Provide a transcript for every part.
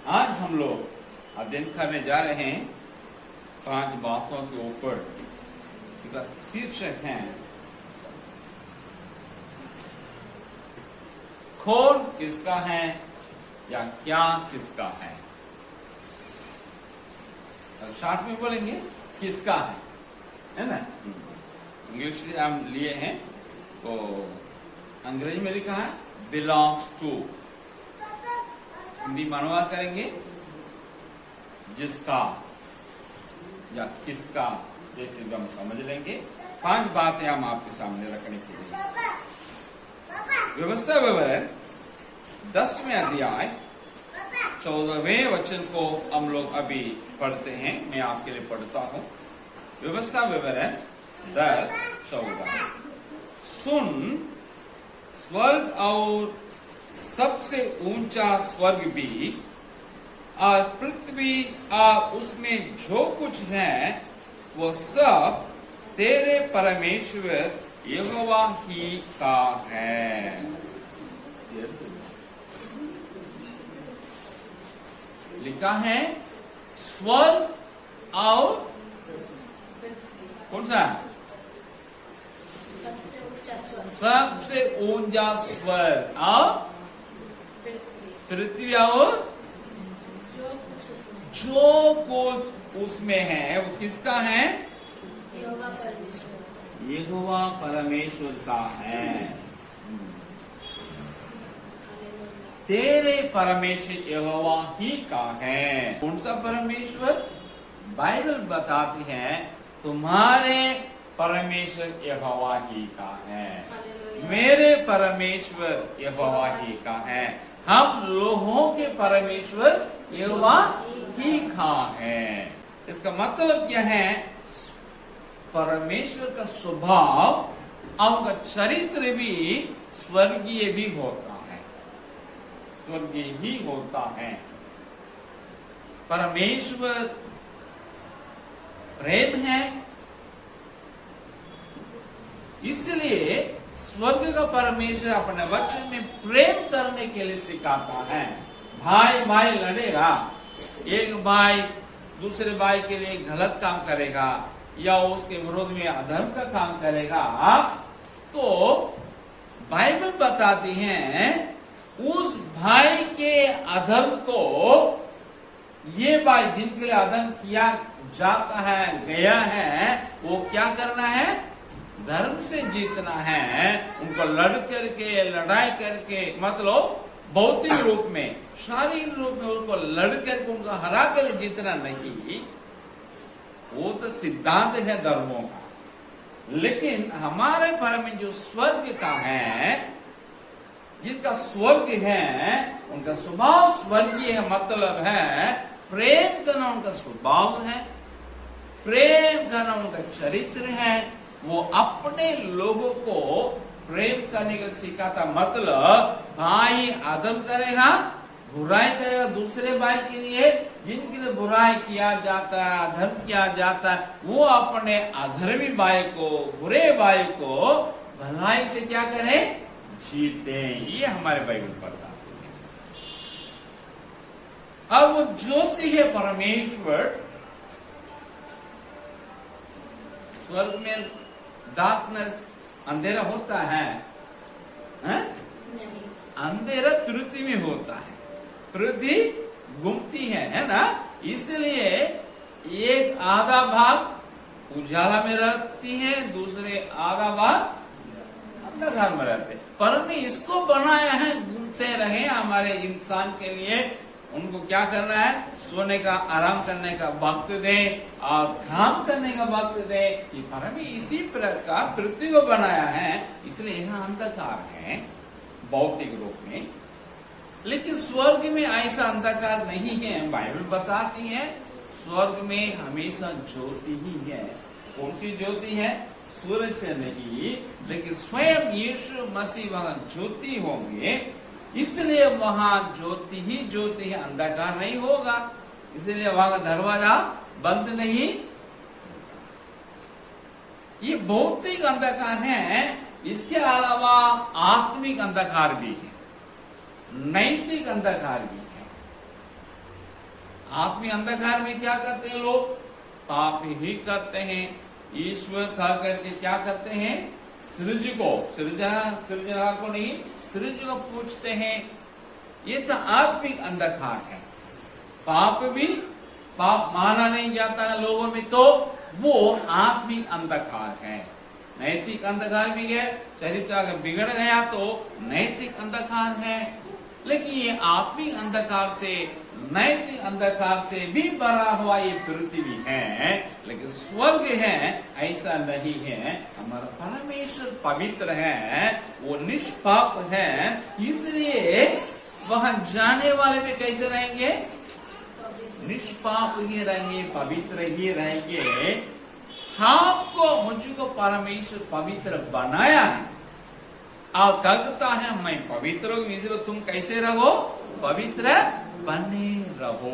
आज हम लोग अध्ययन करने जा रहे हैं 5 बातों के ऊपर। इसका शीर्षक है कौन किसका है या क्या किसका है। शॉर्ट में बोलेंगे किसका है ना। इंग्लिश हम लिए हैं तो अंग्रेजी में लिखा है बिलोंग्स टू। हिंदी में अनुवाद करेंगे जिसका या किसका, जैसे हम समझ लेंगे। 5 बातें हम आपके सामने रखने के लिए। व्यवस्था विवरण 10वें अध्याय 14वें वचन को हम लोग अभी पढ़ते हैं। मैं आपके लिए पढ़ता हूं। व्यवस्था विवरण 10:14। सुन, स्वर्ग और सबसे ऊंचा स्वर्ग भी और पृथ्वी और उसमें जो कुछ है वो सब तेरे परमेश्वर यहोवा ही का है। लिखा है स्वर्ग और कौन सा सबसे ऊंचा स्वर्ग और पृथ्वी और जो कुछ उसमें है वो किसका है? यहोवा परमेश्वर का है। तेरे परमेश्वर यहोवा ही का है। कौन सा परमेश्वर? बाइबल बताती है तुम्हारे परमेश्वर यहोवा ही का है, मेरे परमेश्वर यहोवा ही का है, हम लोगों के परमेश्वर यहोवा ही का है। इसका मतलब क्या है? परमेश्वर का स्वभाव और उनका चरित्र भी स्वर्गीय भी होता है, स्वर्गीय ही होता है। परमेश्वर प्रेम है, इसलिए स्वर्ग का परमेश्वर अपने वचन में प्रेम करने के लिए सिखाता है। भाई भाई लड़ेगा, एक भाई दूसरे भाई के लिए गलत काम करेगा या उसके विरोध में अधर्म का काम करेगा तो बाइबल बताती है उस भाई के अधर्म को ये भाई जिनके लिए अधर्म किया जाता है गया है वो क्या करना है? धर्म से जीतना है। उनको लड़ करके लड़ाई करके, मतलब भौतिक रूप में शारीरिक रूप में उनको लड़ करके उनको हरा कर जीतना नहीं, वो तो सिद्धांत है धर्मों का। लेकिन हमारे परम जो स्वर्ग का है, जिसका स्वर्ग है, उनका स्वभाव स्वर्गीय है। मतलब है प्रेम करना उनका स्वभाव है, प्रेम करना उनका चरित्र है। वो अपने लोगों को प्रेम करने का सिखाता। मतलब भाई अधर्म करेगा, बुराई करेगा दूसरे भाई के लिए, जिनके लिए बुराई किया जाता है, अधर्म किया जाता है, वो अपने अधर्मी भाई को, बुरे भाई को भलाई से क्या करे? जीते। ये हमारे बाइबल बताते हैं। अब वो ज्योति है परमेश्वर। स्वर्ग में डार्कनेस अंधेरा होता है, अंधेरा पृथ्वी में होता है, पृथ्वी घूमती है ना। इसलिए एक आधा भाग उजाला में रहती है, दूसरे आधा भाग अंधकार में रहते। परम इसको बनाया है घूमते रहे हमारे इंसान के लिए। उनको क्या करना है? सोने का, आराम करने का वक्त दे और काम करने का वक्त दे। ये परम इसी प्रकार पृथ्वी को बनाया है, इसलिए यहाँ अंधकार है भौतिक रूप में। लेकिन स्वर्ग में ऐसा अंधकार नहीं है। बाइबल बताती है स्वर्ग में हमेशा ज्योति ही है। कौन सी ज्योति है? सूरज से नहीं, लेकिन स्वयं यीशु मसीह वहां ज्योति होंगे, इसलिए वहां ज्योति ही ज्योति है, अंधकार नहीं होगा। इसलिए वहां का दरवाजा बंद नहीं। ये भौतिक अंधकार है, इसके अलावा आत्मिक अंधकार भी है, नैतिक अंधकार भी है। आत्मीय अंधकार में क्या करते हैं लोग? पाप ही करते हैं। ईश्वर कह करके क्या करते हैं? सृजना को नहीं, सृज को पूछते हैं। ये तो आत्मिक अंधकार है। पाप माना नहीं जाता है लोगों में, तो वो आत्मिक अंधकार है। नैतिक अंधकार भी है, चरित्र अगर बिगड़ गया तो नैतिक अंधकार है। लेकिन ये आत्मिक अंधकार से, नैतिक अंधकार से भी भरा हुआ ये पृथ्वी है, लेकिन स्वर्ग है ऐसा नहीं है। हमारा परमेश्वर पवित्र है, वो निष्पाप है, इसलिए वहां जाने वाले में कैसे रहेंगे? निष्पाप ही रहेंगे, पवित्र ही रहेंगे। आपको मुझको परमेश्वर पवित्र बनाया है और कहता है मैं पवित्र हूं, इसलिए तुम कैसे रहो? पवित्र बने रहो।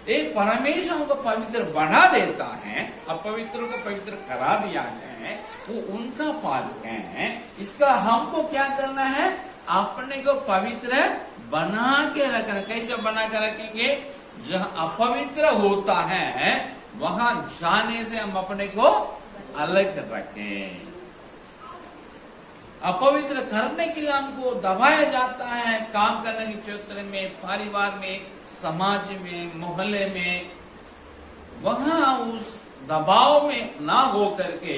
एक परमेश्वर हमको पवित्र बना देता है, अपवित्र को पवित्र करा दिया है, वो उनका पाल है। इसका हमको क्या करना है? अपने को पवित्र बना के रखना। कैसे बना के रखेंगे? जहाँ अपवित्र होता है वहां जाने से हम अपने को अलग रखें। अपवित्र करने के लिए हमको दबाया जाता है, काम करने के क्षेत्र में, परिवार में, समाज में, मोहल्ले में। वहां उस दबाव में ना हो करके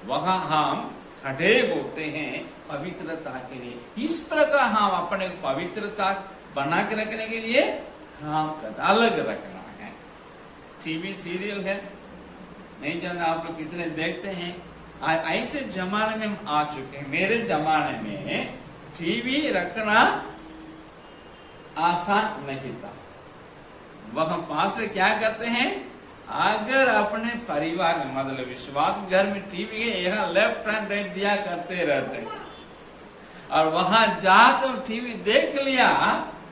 वहां हम खड़े होते हैं पवित्रता के लिए। इस प्रकार हम अपने पवित्रता बना के रखने के लिए हम अलग रखना है। टीवी सीरियल है, नहीं जानता आप लोग कितने देखते हैं। ऐसे जमाने में हम आ चुके हैं। मेरे जमाने में टीवी रखना आसान नहीं था। वह पास से क्या करते हैं? अगर अपने परिवार में, मतलब विश्वास घर में टीवी है, यहाँ लेफ्ट हैंड राइट दिया करते रहते हैं, और वहां जाकर टीवी देख लिया,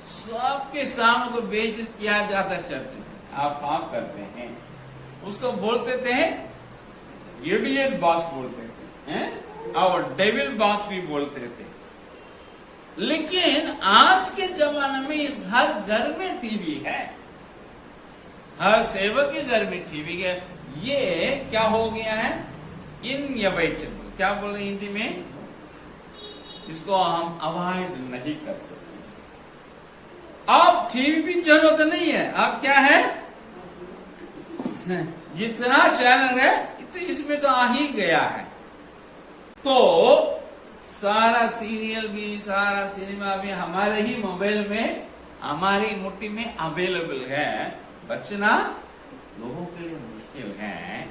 सबके सामने को बेइज्जत किया जाता चर्च में। आप पाप करते हैं, उसको बोलते थे इडियट बॉस बोलते थे, हैं? और डेविल बॉस भी बोलते थे। लेकिन आज के जमाने में इस हर घर में टीवी है, हर सेवक के घर में टीवी है। ये क्या हो गया है? इनएविटेबल, क्या बोल रहे हिंदी में? इसको हम अवॉइड नहीं कर सकते। अब टीवी भी जरूरत नहीं है। अब क्या है? जितना चैनल है इसमें तो आ ही गया है। तो सारा सीरियल भी, सारा सिनेमा भी हमारे ही मोबाइल में, हमारी मुट्ठी में अवेलेबल है। बचना लोगों के लिए मुश्किल है,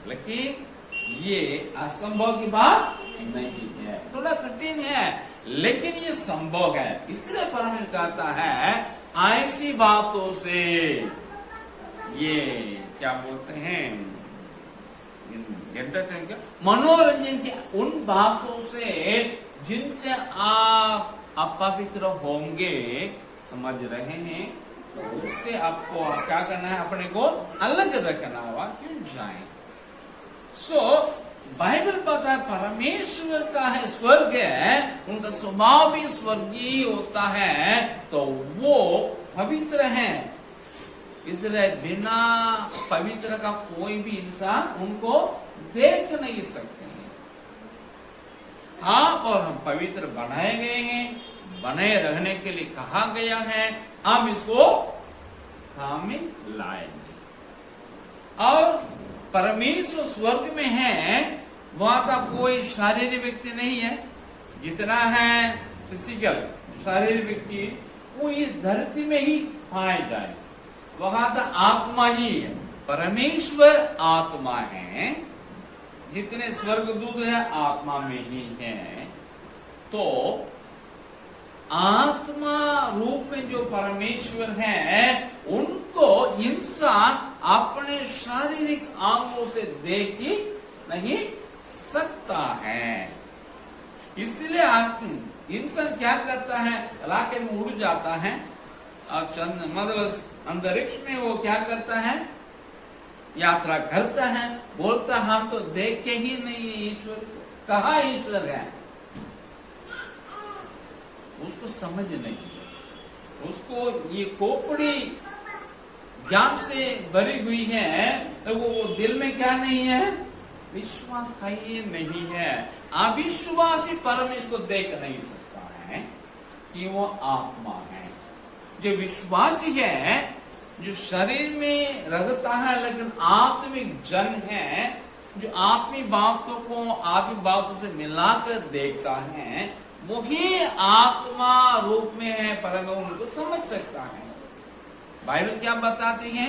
लेकिन ये असंभव की बात नहीं है। थोड़ा कठिन है, लेकिन ये संभव है। इसलिए परमेश्वर कहता है ऐसी बातों से, ये क्या बोलते हैं, मनोरंजन की उन बातों से जिनसे आप अपवित्र होंगे, समझ रहे हैं? उससे आपको क्या करना है? अपने को अलग रखना होगा। क्यों जाए? बाइबल पता है परमेश्वर का है, स्वर्ग है, उनका स्वभाव भी स्वर्गीय होता है, तो वो पवित्र है। इसलिए बिना पवित्र का कोई भी इंसान उनको देख नहीं सकते हैं। आप और हम पवित्र बनाए गए हैं, बने रहने के लिए कहा गया है। हम इसको काम में लाएंगे। और परमेश्वर स्वर्ग में है, वहां का कोई शारीरिक व्यक्ति नहीं है। जितना है फिजिकल शारीरिक व्यक्ति, वो इस धरती में ही पाए जाए। वहां का आत्मा ही है। परमेश्वर आत्मा है, जितने स्वर्गदूत है आत्मा में ही है। तो आत्मा रूप में जो परमेश्वर है, उनको इंसान अपने शारीरिक आंखों से देख ही नहीं सकता है। इसलिए इंसान क्या करता है? राकेट में उड़ जाता है और चंद्र, मतलब अंतरिक्ष में वो क्या करता है? यात्रा करता है, बोलता हम तो देखे ही नहीं है ईश्वर को। कहाँ ईश्वर है? उसको समझ नहीं है। उसको ये खोपड़ी ज्ञान से भरी हुई है, तो वो दिल में क्या नहीं है? विश्वास का ये नहीं है। अविश्वासी परमेश्वर को देख नहीं सकता है कि वो आत्मा है। जो विश्वासी है, जो शरीर में रगता है लेकिन आत्मिक जन है, जो आत्मिक बातों को आत्मिक बातों से मिलाकर देखता है, वही आत्मा रूप में है परमेश्वर उनको समझ सकता है। बाइबल क्या बताती है?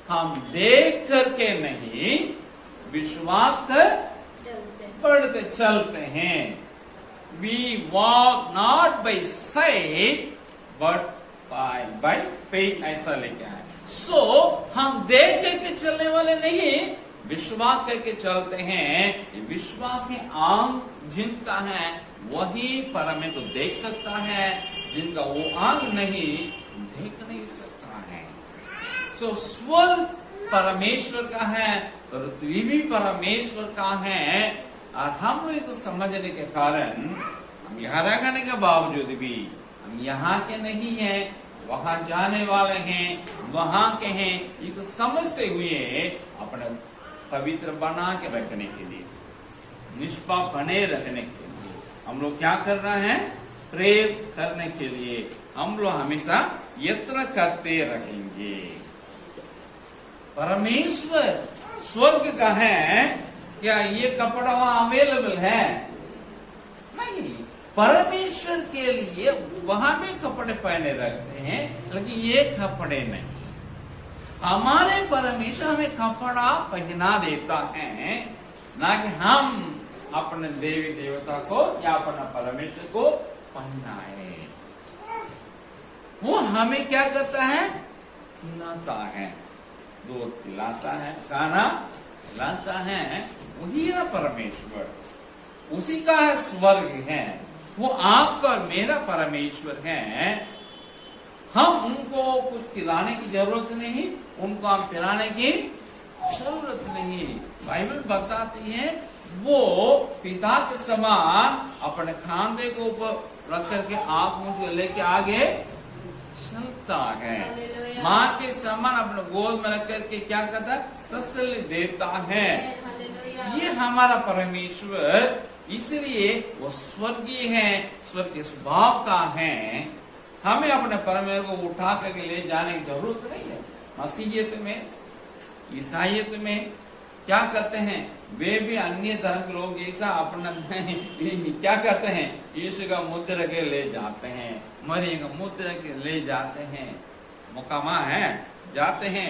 हम देख करके नहीं, विश्वास कर पढ़ते चलते हैं। We walk not by sight but by faith, ऐसा लिखा है। सो हम देख करके चलने वाले नहीं, विश्वास करके चलते हैं। विश्वास के अंग जिनका है वही परमेश्वर को देख सकता है, जिनका वो अंग नहीं, देख नहीं सकता है। सो स्वर्ग परमेश्वर का है, पृथ्वी भी परमेश्वर का है। और हम लोग को समझने के कारण हम यहाँ रहने के बावजूद भी हम यहाँ के नहीं हैं, वहां जाने वाले हैं, वहां के हैं, ये तो समझते हुए अपने पवित्र बना के रखने के लिए, निष्पाप बने रखने के लिए हम लोग क्या कर रहे हैं? प्रेम करने के लिए हम लोग हमेशा यत्न करते रहेंगे। परमेश्वर स्वर्ग का है, क्या ये कपड़ा वहां अवेलेबल है? नहीं। परमेश्वर के लिए वहां भी कपड़े पहने रहते हैं, लेकिन ये कपड़े नहीं। हमारे परमेश्वर हमें कपड़ा पहना देता है, ना कि हम अपने देवी देवता को या अपना परमेश्वर को पहनाए। वो हमें क्या करता है? खिलाता है, दूध पिलाता है, खाना खिलाता है। वही ना परमेश्वर, उसी का है स्वर्ग है। वो आपका और मेरा परमेश्वर है। हम उनको कुछ खिलाने की जरूरत नहीं, उनको हम पिलाने की जरूरत नहीं। बाइबल बताती है वो पिता के समान अपने खांधे को ऊपर रख करके आप मुझे लेके आगे चलता है। माँ के समान अपने गोद में रख करके क्या करता है? तसल्ली देता है। ये हमारा परमेश्वर, इसलिए वो स्वर्गीय है, स्वर्गीय स्वभाव का है। हमें अपने परमेश्वर को उठा करके ले जाने की जरूरत नहीं है। मसीहियत में, ईसाइयत में क्या करते हैं? वे भी अन्य धर्म के लोग जैसा अपना क्या करते हैं? यीशु का मुद्रा के ले जाते हैं, मरियम का मुद्रा के ले जाते हैं। मुकामा है, जाते हैं।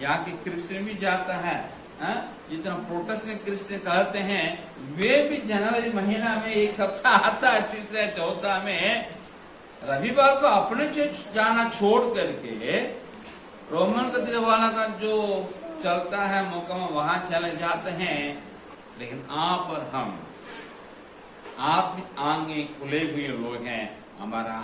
यहाँ के क्रिश्चियन भी जाता है, जितना प्रोटेस्टेंट क्रिश्चियन कहते हैं, वे भी जनवरी महीना में एक सप्ताह आता है, तीसरा चौथा में रविवार को अपने चर्च जाना छोड़ करके रोमन का वाला का जो चलता है मुकामा, वहां चले जाते हैं। लेकिन आप और हम आत्मिक आंखें खुले हुए लोग हैं, हमारा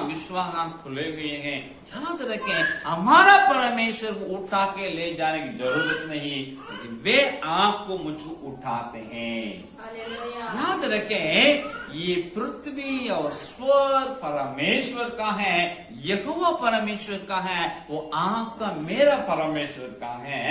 विश्वास आंख खुले हुए हैं। याद रखें, हमारा परमेश्वर को उठा के ले जाने की जरूरत नहीं, लेकिन वे आपको मुझको उठाते हैं। याद रखें, ये पृथ्वी और स्वर्ग परमेश्वर का है, यहोवा परमेश्वर का है, वो आपका मेरा परमेश्वर का है।